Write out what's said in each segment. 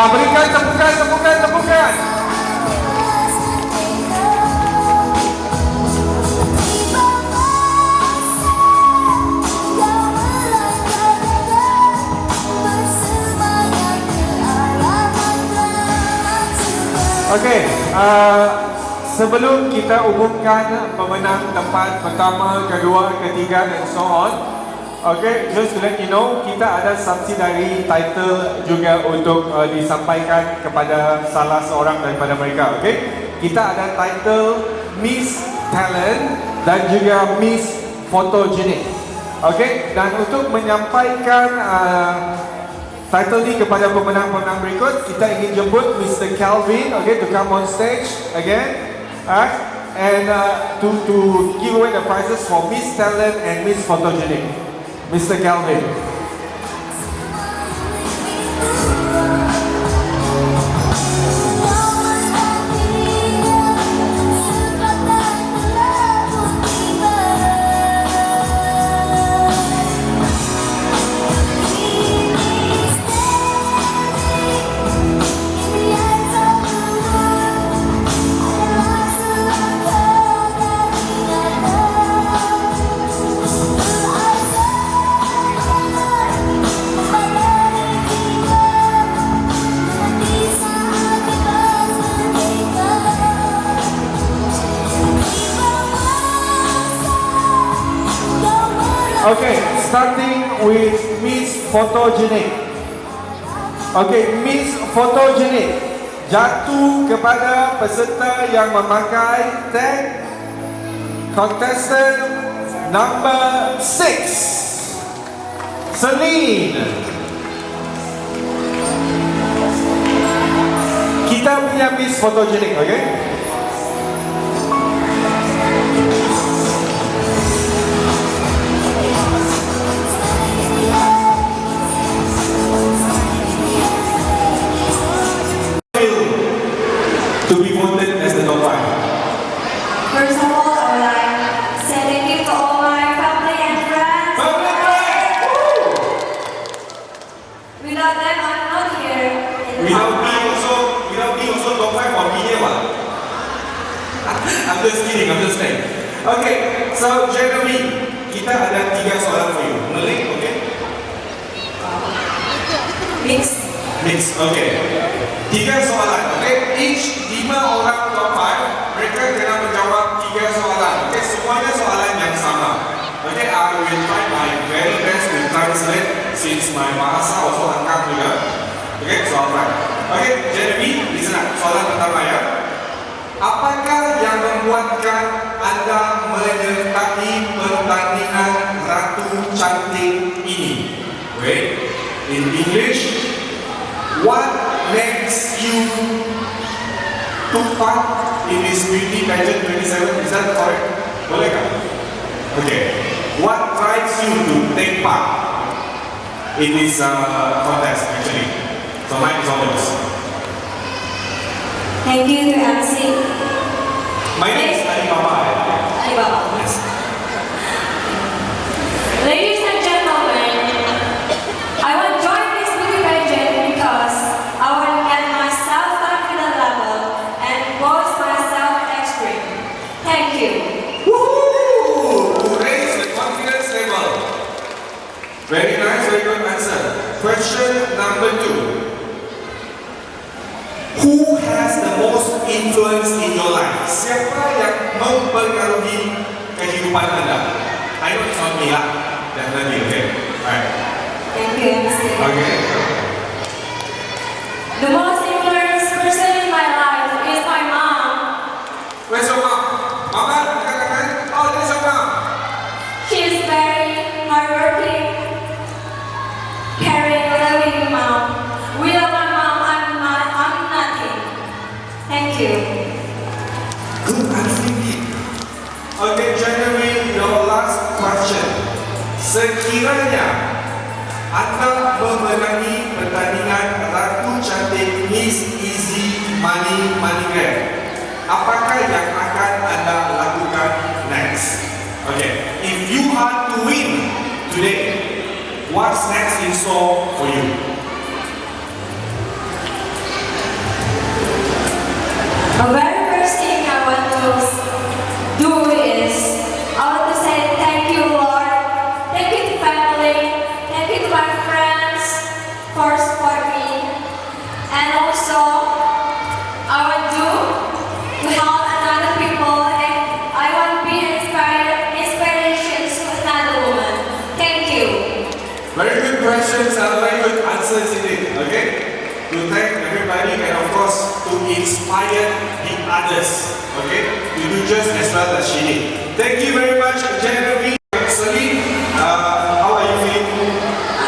Berikan tepukan. Okey, sebelum kita umumkan pemenang tempat pertama, kedua, ketiga dan so on. Okay, just to let you know, kita ada subsidiary title juga untuk disampaikan kepada salah seorang daripada mereka. Okay, kita ada title Miss Talent dan juga Miss Photogenic. Okay, dan untuk menyampaikan title ni kepada pemenang-pemenang berikut, kita ingin jemput Mr. Calvin, okay, to come on stage again, and to give away the prizes for Miss Talent and Miss Photogenic. Mr. Calvin. Okay, starting with Miss Photogenic. Okay, Miss Photogenic jatuh kepada peserta yang memakai tag contestant number 6, Celine. Kita punya Miss Photogenic, okay? To be voted as the top 5. First of all, I would like to say thank you to all my family and friends. Without them, I'm not here. Without me also top 5 for me here, what? I'm just kidding. Okay, so Jeremy, kita ada 3 soalan for you. Malay, okay? Mix, okay. 3 soalan, okay? Each 5 orang top 5, mereka kena menjawab 3 soalan, okay? Semuanya soalan yang sama. Okay, I will try my very best to translate since my bahasa also angkat juga. Okay, so I'll try. Okay, Jeremy, listen up. Soalan pertama ya. Apakah yang membuatkan anda menyertai pertandingan Ratu Cantik ini? Wait, in English, what makes you took part in this beauty pageant 27? Is that correct? Boleh kan? Okay. What drives you to take part in this contest actually? So mine is all yours. Thank you to MC. My name is Alibaba. Yes. Ladies and gentlemen, I want to join this beauty pageant because I want to get my self-confidence level and boost my self-esteem. Thank you. Woohoo! To raise the confidence level. Very nice, very good answer. Question number 2. Who has the most influence in your life? Siapa yang mempengaruhi kehidupan anda? I know it's not me lah. Definitely, okay? Alright. Thank you, MC. Okay. The most influenced person in my life is my mom. Where's your mom? Mama, katakan. Oh, there's your mom. She is very hardworking, caring, loving mom. Without my mom, I'm nothing. Thank you. Good answer. Okay, January, your last question. Sekiranya anda memenangi pertandingan Ratu Cantik Miss EZmoney MoneyGram, apakah yang akan anda lakukan next? Okay, if you had to win today, what's next in store for you? The very first thing I want to do is, I want to say thank you, Lord. Thank you to family. Thank you to my friends for supporting me. And also, I want to help another people, and I want to be inspiration to another woman. Thank you. Very good questions and very good answers indeed. Okay? To thank everybody and of course to inspire the others. Okay? To do just as well as she did. Thank you very much, Genevieve. Celine, how are you feeling?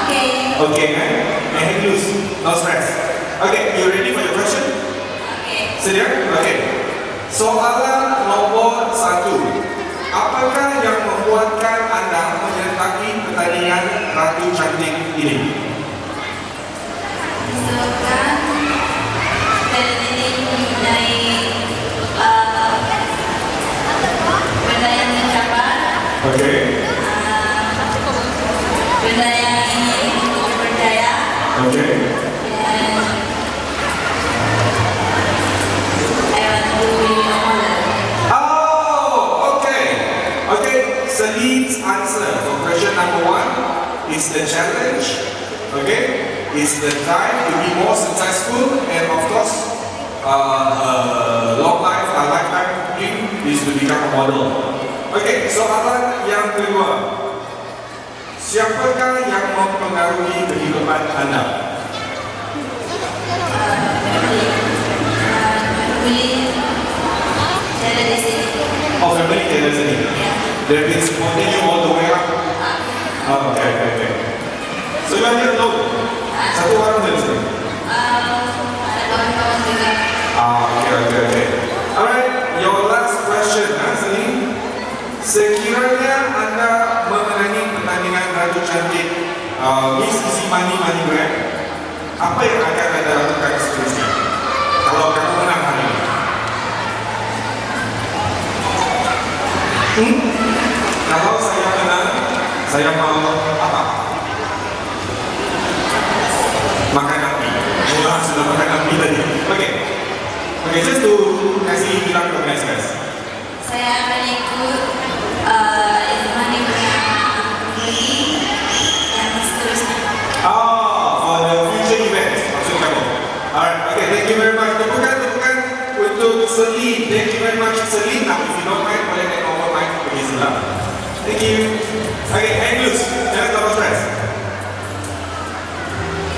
Okay. Okay, man. Hang loose. No stress. Okay, you ready for your question? Okay. Sedia? Okay. Soalan nomor 1. Apakah yang membuatkan anda menyertai pertandingan Ratu Cantik ini? Misalkan dan ini mengenai benda yang mencapai, Okay. benda yang ingin dipercaya, Okay. dan I want to be a model. Oh, okay. Okay, Celine's answer for question number 1 is the challenge. Okay, is the drive to be more successful, and of course, lifetime dream is to become a model. Okay, soalan yang kedua. Siapakah yang mempengaruhi kehidupan anda? Jadi di sini. Oh, family Taylor sini. They've been supporting you all the way up. Oh, okay. So you are here alone? Satu orang dari sini? Ada kawan-kawan juga. Okay. Alright, your last question, Celine. Sekiranya anda memenangi pertandingan Ratu Cantik Miss EZmoney MoneyGram, apa yang akan anda lakukan seterusnya? Kalau kamu menang hari ini? Kalau saya menang, saya mau apa? Makan api. Mula sudah makan api tadi. Okay, just to kasih bilang ke guys. Saya akan ikut EZmoney ini yang seterusnya. For the future events, maksud kamu. Alright, okay, thank you very much. Tepukan untuk Celine. Thank you very much, Celine. Now, if you don't mind, boleh take over mic pergi sebelah. Thank you. Okay, hang loose. Jangan terlalu stress.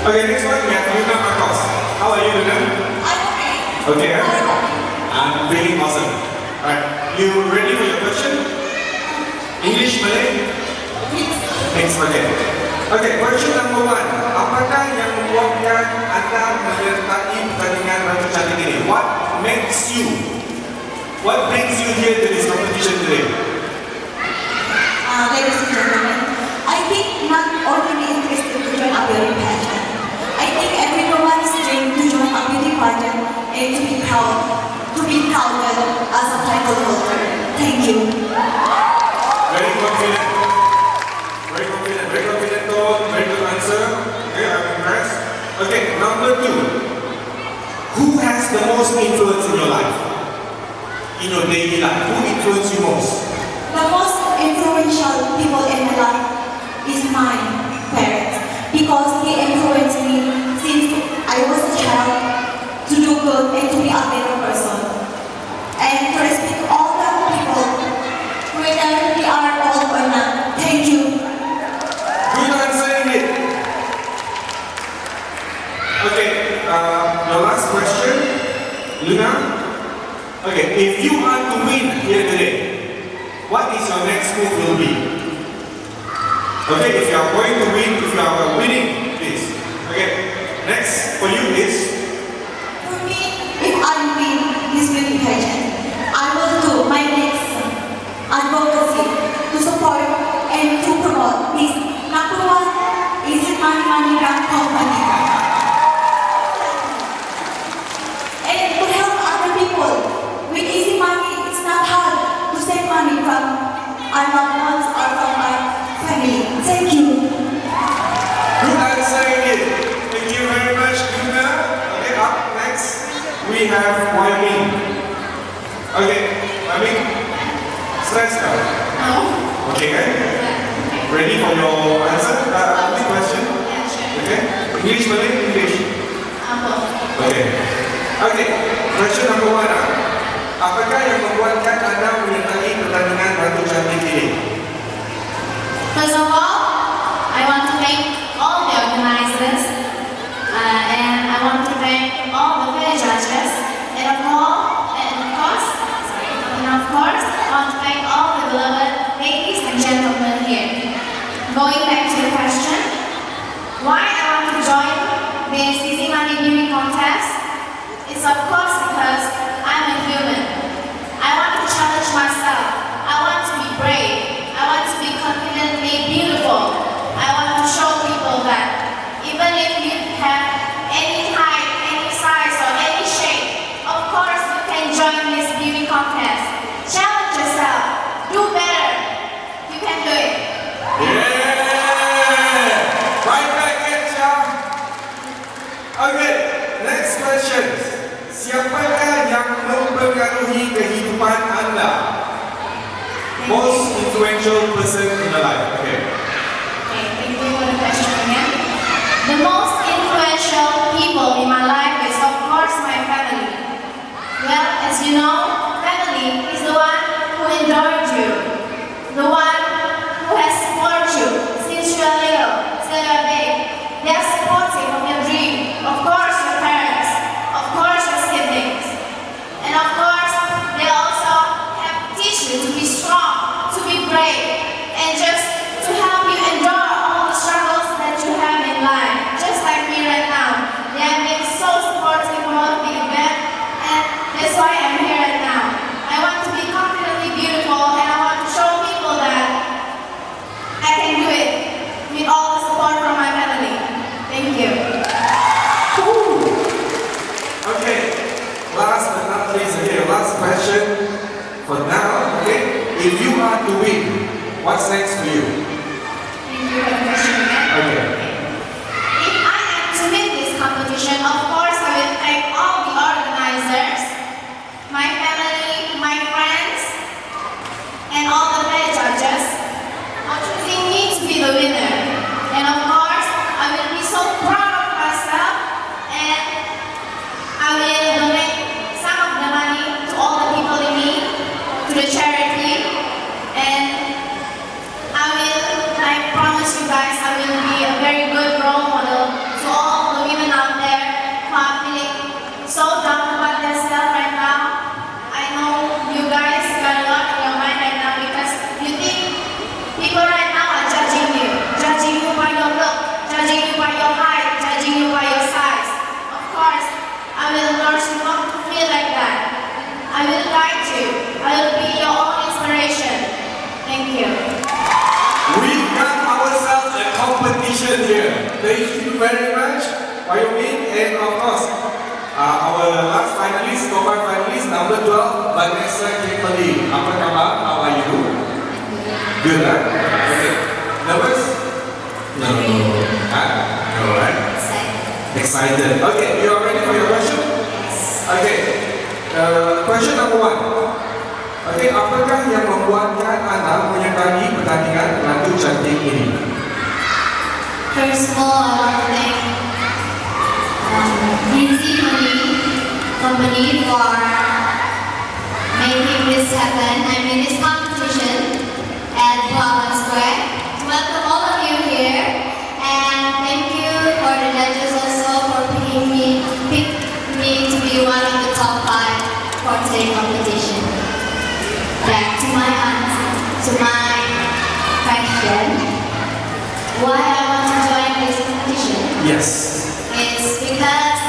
Okay, next one we have Luna Marcos. How are you, Luna? I'm okay. Okay, I'm feeling awesome. Alright, you ready for your question? English, Malay? Thanks, okay. Okay, question number 1. Apakah yang membuatkan anda menyertai pertandingan Ratu Cantik ini? What brings you here to this competition today? Ladies and gentlemen, I think not only interested to join a beauty pageant. I think everyone's dream to join a beauty pageant and to be counted as a title holder. Thank you. Very confident tone, very good answer. Okay, I'm impressed. Okay, number 2. Who has the most influence in your life? In your daily life, who influences you most? The most influential people in my life is my parents because they influenced me since I was a child to do good and to be a better person and to respect all the people whether they are old or not. Thank you. Good answer indeed. Okay, your last question, Luna. Okay, if you are to win here today, what is your next move will be? Okay, if you are going to win, if you are winning, please. Okay, next for you is? For me, if I win this beauty pageant, I will do my next advocacy to support and to promote this number 1 EZmoney MoneyGram company. And to help other people with EZmoney, it's not hard to save money from our loved ones or from our family. Thank you. Good answer indeed. Thank you very much, Luna. Okay, up next we have Wyoming. Question number one. Apakah yang membuatkan anda menyertai pertandingan Ratu Cantik ini? First of all, I want to thank all the organizers and I want to thank all the fair judges and of course, I want to thank all the beloved ladies and gentlemen here. Going back to the question, why I want to join this EZmoney beauty contest? It's of course because I'm a human. I want to challenge myself. I want to be brave. I want to be confidently beautiful. I want to show people that even if you have any height, any size or any shape, of course you can join this beauty contest. Challenge yourself. Do better. You can do it. Yeah! Right back at ya. Okay, next question. Siapakah yang mempengaruhi kehidupan anda? Most influential person in your life. Okay. Okay, thank you for the question again. The most influential people in my life is of course my family. Well, as you know, family is the one who endured you, the one who has supported you since you are little, till you are big. They are supportive of your dream. Of course, your parents. Of course, your siblings. And of course, they also have teach you to be strong, to be brave, and just to help you endure all the struggles that you have in life. Just like me right now. They have been so supportive about the event, and that's why I'm here right now. I want to be confidently beautiful, and I want to show people that I can do it with all the support from my family. Thank you. Okay, last but not least, last question for now, okay? If you are to win, what's next for you? Thank you for the question again. Okay. If I am to win this competition, of course I will thank all the organizers, my family, my friends, and all the fair judges for choosing me to be the winner. And of course, I will be so proud of myself, and I will donate some of the money to all the people in need, to the charity, and I promise you guys I will be a very good role model to all the women out there who are feeling so down about themselves right now. I know you guys got a lot in your mind right now because you think people right now are judging you by your look, judging you by your height, judging you by your size. Of course, I will endorse you not to feel like that. I will guide you. I will be your own inspiration. Thank you. We've got ourselves a competition here. Thank you very much, Wyoming, and of course, our last finalist, global finalist, number 12, Vanessa Kimberly. Apa khabar? How are you? Good, huh? Okay. Nervous? No. Huh? No, right? Excited. Okay, you are ready for your question? Okay. Question number one. Okay, apakah yang membuatkan anda menyertai pertandingan Ratu Cantik ini? First of all, I want to thank EZmoney company for making this happen. I mean this competition at Buhavan Square. Welcome all of you here, and thank you for the judges also for picking me to be one of the top 5 for today's competition. Back to my answer, to my question, why I want to join this competition? Yes. Is because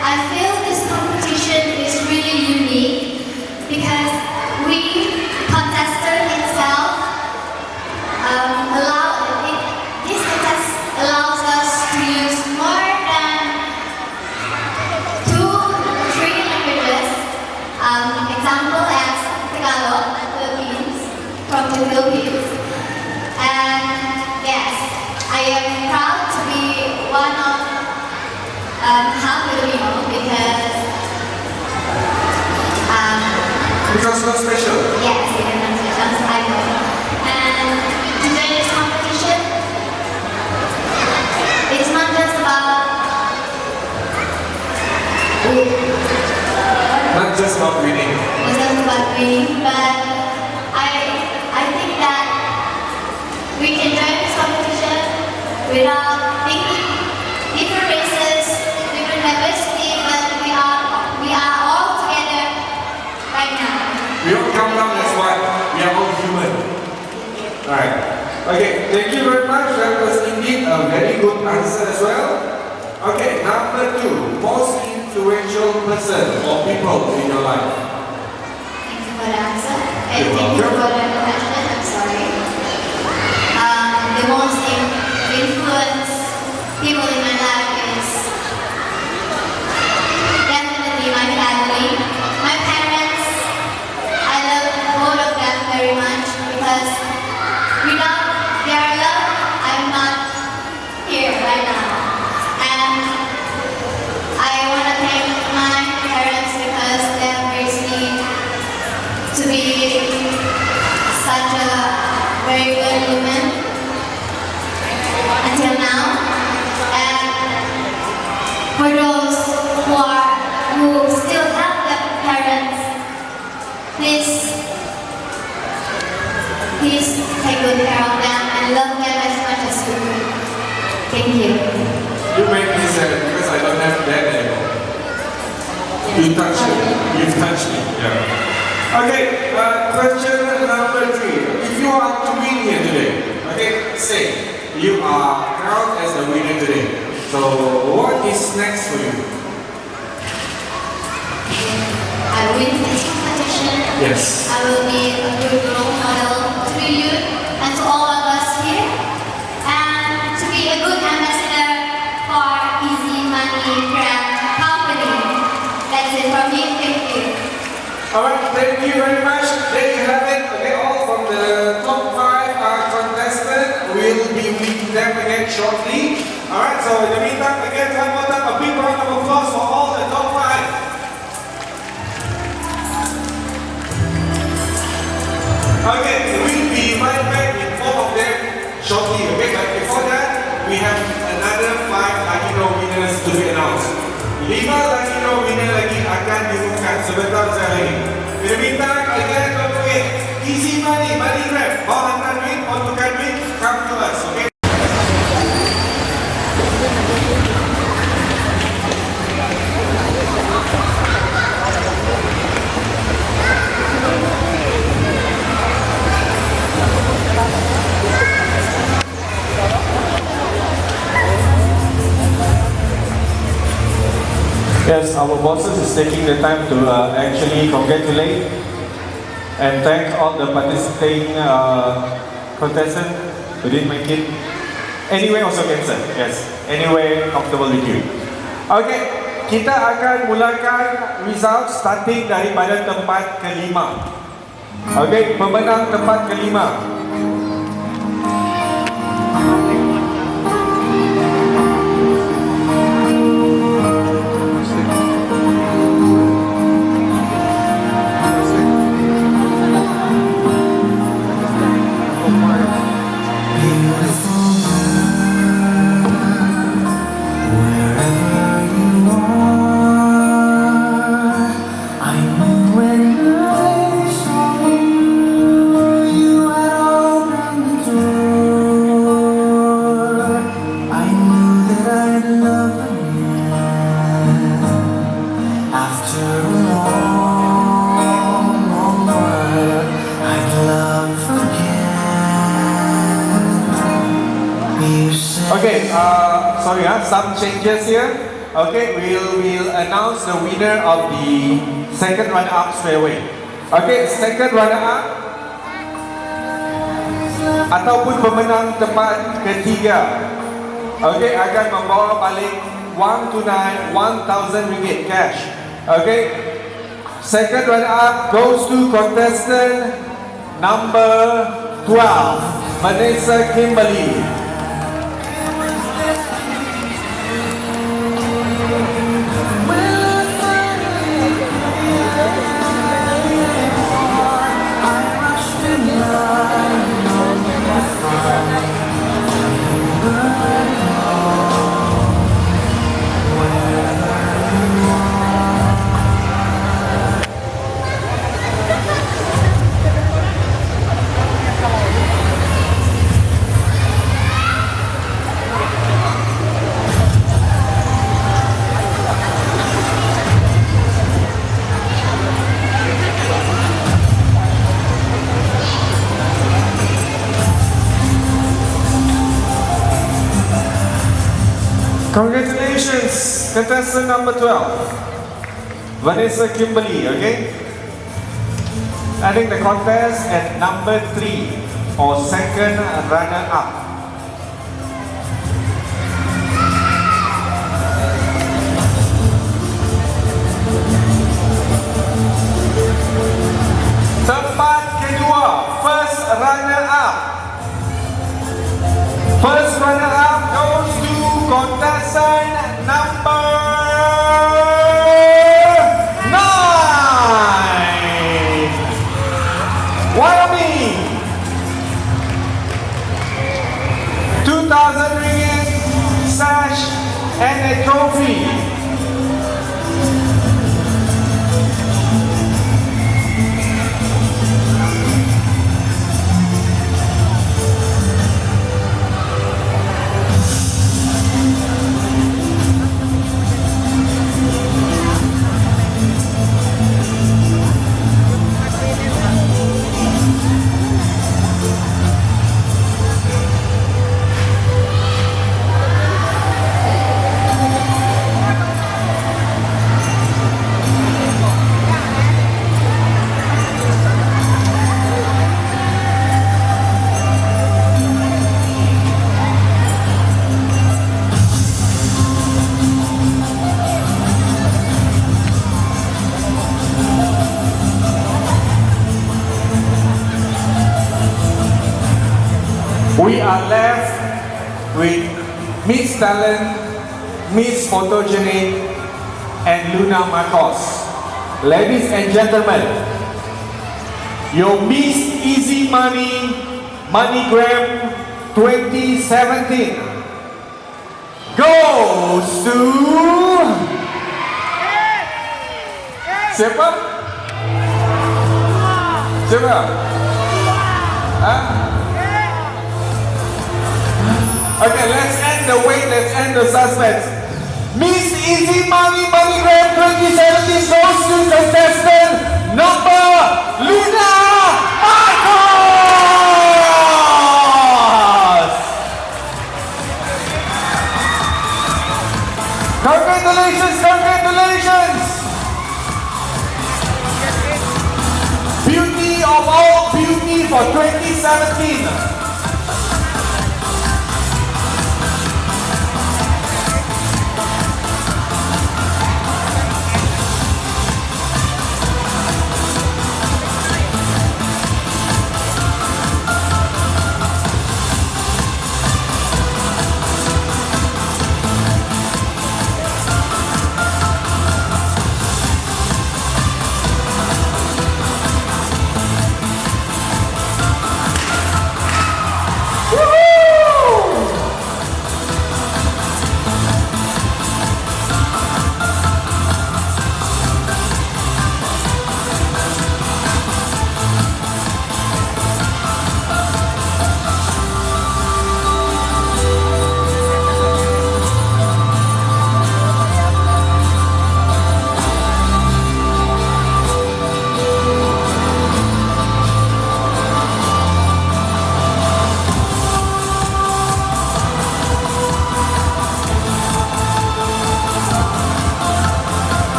I feel this competition is really unique because this contest allows us to use more than 2 to 3 languages. Example as Tagalog, from the Philippines. And yes, I am proud to be one of half Filipino Because so special. yes, because I know. And to join this competition, it's not just about Not just about winning. It's not about winning, but I think that we can join this competition without thinking different races, different diversity, but we are all together right now. We all come down as one. We are all human. Alright. Okay, thank you very much. That was indeed a very good answer as well. Okay, number 2. Most influential person or people in your life. Thank you for the answer. And You're thank you welcome. for the question. I'm sorry. The most influence people in my life is definitely my family. My parents, I love both of them very much because without their love, I'm not here right now. And I want to thank my parents because they have raised me to be such a very good woman until now. And for those who still have their parents, please take good care of them and love them as much as you can. Thank you. You make me sad because I don't have that anymore. You touched me. You've touched me. Yeah. Okay, question number 3. If you are to win here today, okay, say you are crowned as the winner today. So what is next for you? I win this competition. Yes. I will be a good role model to you and to all of us here, and to be a good ambassador for EZmoney company. That's it from me. Thank you. Alright, thank you very much. There you have it. Okay, all from the top 5 contestants. We'll be with them again shortly. Alright, so in the meantime, again, one more time, a big round of applause for all the top 5. Okay, we'll be right back with all of them shortly. Okay, but before that, we have another 5 Lucky Draw winners to be announced. 5 Lucky Draw winner lagi akan diumumkan sebentar saya lagi. In the meantime, again, don't forget, EZmoney, MoneyGram, all hantar duit, all tukar duit, come to us, okay? Yes, our bosses is taking the time to actually congratulate and thank all the participating contestants who didn't make it. Anyway, also cancel. Yes, anyway, comfortable with you. Okay, kita akan mulakan result starting daripada tempat kelima. Okay, pemenang tempat kelima. Okay, sorry, some changes here. Okay, we'll announce the winner of the second runner-up straight away. Okay, second runner-up ataupun pemenang tempat ketiga, okay, akan membawa balik wang tunai 1,000 ringgit cash. Okay, second runner-up goes to contestant number 12, Vanessa Kimberly. Congratulations, contestant number 12, Vanessa Kimberly, okay? Ending the contest at number 3 or second runner-up. Tempat kedua, first runner-up. First runner-up goes to contestant number 9. Wyoming. 2,000 ringgit, sash, and a trophy. We are left with Miss Talent, Miss Photogenic, and Luna Marcos. Ladies and gentlemen, your Miss EZmoney MoneyGram 2017 goes to... Siapa? Siapa? Huh? Okay, let's end the wait, let's end the suspense. Miss EZmoney MoneyGram 2017 goes to contestant number Luna Marcos! Congratulations, congratulations! Beauty of all beauty for 2017.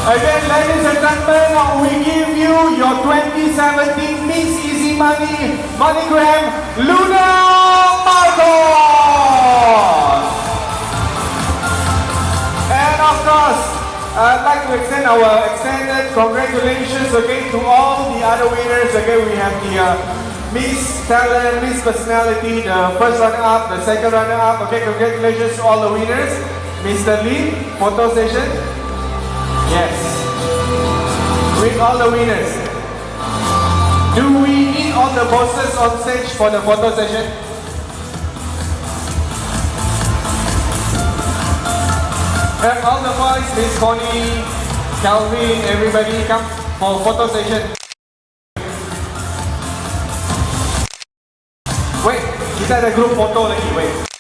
Again, ladies and gentlemen, we give you your 2017 Miss EZmoney MoneyGram Luna Marcos! And of course, I'd like to extend our extended congratulations again to all the other winners. Again, we have the Miss Talent, Miss Personality, the first runner-up, the second runner-up. Okay, congratulations to all the winners. Mr. Lee, photo session. Yes, with all the winners. Do we need all the bosses on stage for the photo session? And all the boys, Miss Connie, Calvin, everybody come for photo session. Wait, kita ada group foto lagi, wait.